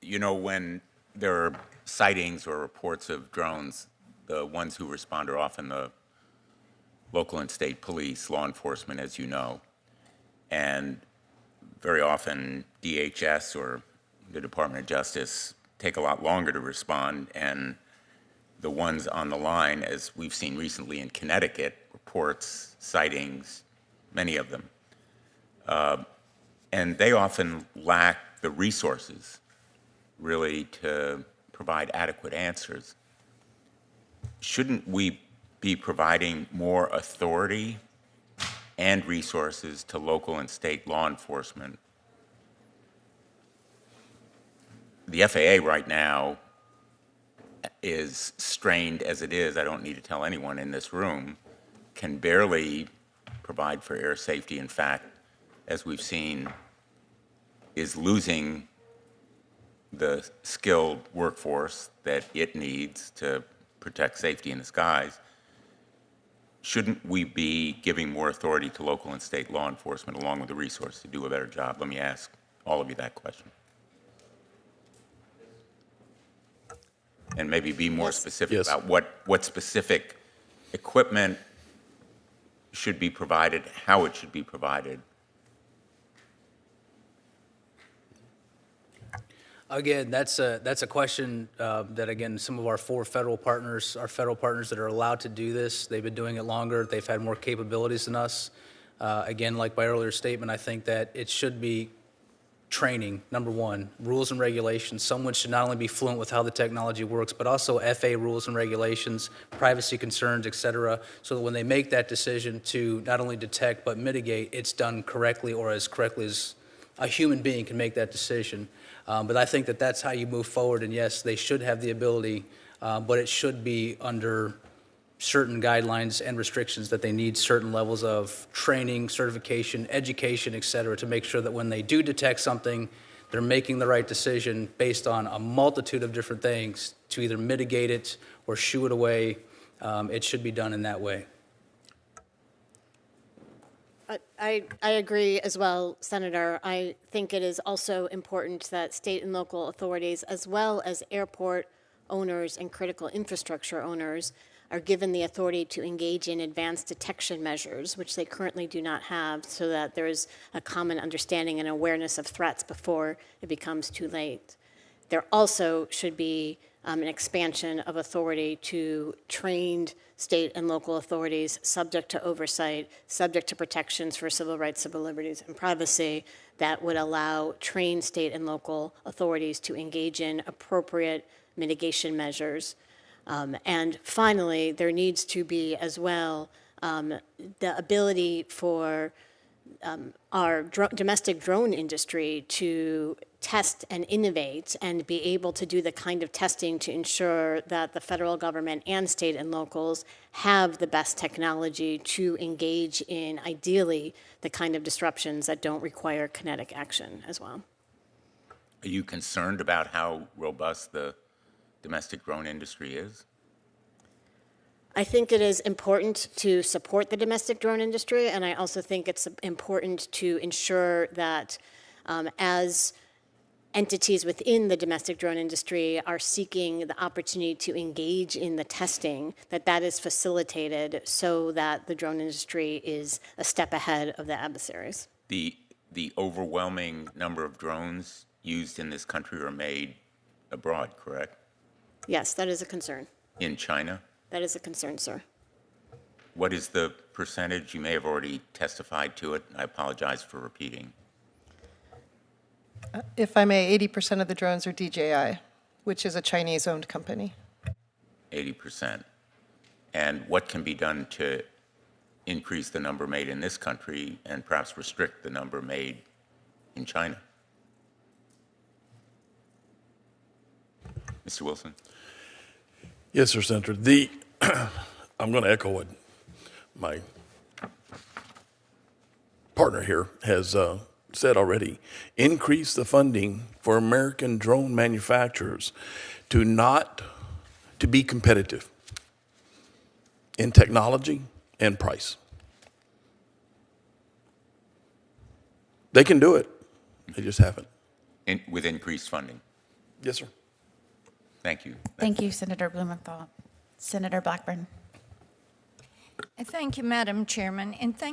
You know, when there are sightings or reports of drones, the ones who respond are often the local and state police, law enforcement, as you know, and very often DHS or the Department of Justice take a lot longer to respond, and the ones on the line, as we've seen recently in Connecticut, reports, sightings, many of them. And they often lack the resources really to provide adequate answers. Shouldn't we be providing more authority and resources to local and state law enforcement? The FAA right now is strained as it is. I don't need to tell anyone in this room, can barely provide for air safety. In fact, as we've seen, is losing the skilled workforce that it needs to protect safety in the skies. Shouldn't we be giving more authority to local and state law enforcement along with the resources to do a better job? Let me ask all of you that question. And maybe be more specific about what specific equipment should be provided, how it should be provided. Again, that's a question that, again, some of our four federal partners, that are allowed to do this, they've been doing it longer. They've had more capabilities than us. Again, like my earlier statement, I think that it should be training, number one, rules and regulations. Someone should not only be fluent with how the technology works, but also FAA rules and regulations, privacy concerns, et cetera, so that when they make that decision to not only detect but mitigate, it's done correctly or as correctly as a human being can make that decision. But I think that that's how you move forward, and yes, they should have the ability, but it should be under certain guidelines and restrictions that they need certain levels of training, certification, education, et cetera, to make sure that when they do detect something, they're making the right decision based on a multitude of different things to either mitigate it or shoo it away. It should be done in that way. I agree as well, Senator. I think it is also important that state and local authorities, as well as airport owners and critical infrastructure owners, are given the authority to engage in advanced detection measures, which they currently do not have, so that there is a common understanding and awareness of threats before it becomes too late. There also should be an expansion of authority to trained state and local authorities subject to oversight, subject to protections for civil rights, civil liberties, and privacy that would allow trained state and local authorities to engage in appropriate mitigation measures. And finally, there needs to be as well the ability for our domestic drone industry to test and innovate and be able to do the kind of testing to ensure that the federal government and state and locals have the best technology to engage in, ideally, the kind of disruptions that don't require kinetic action as well. Are you concerned about how robust the domestic drone industry is? I think it is important to support the domestic drone industry, and I also think it's important to ensure that as entities within the domestic drone industry are seeking the opportunity to engage in the testing, that is facilitated so that the drone industry is a step ahead of the adversaries. The overwhelming number of drones used in this country are made abroad, correct? Yes, that is a concern. In China? That is a concern, sir. What is the percentage? You may have already testified to it. I apologize for repeating. If I may, 80% of the drones are DJI, which is a Chinese-owned company. 80%. And what can be done to increase the number made in this country and perhaps restrict the number made in China? Mr. Wilson? Yes, sir, Senator. I'm going to echo what my partner here has said already. Increase the funding for American drone manufacturers to be competitive in technology and price. They can do it. They just haven't. With increased funding? Yes, sir. Thank you. Thank you, Senator Blumenthal. Senator Blackburn. Thank you, Madam Chairman, and thank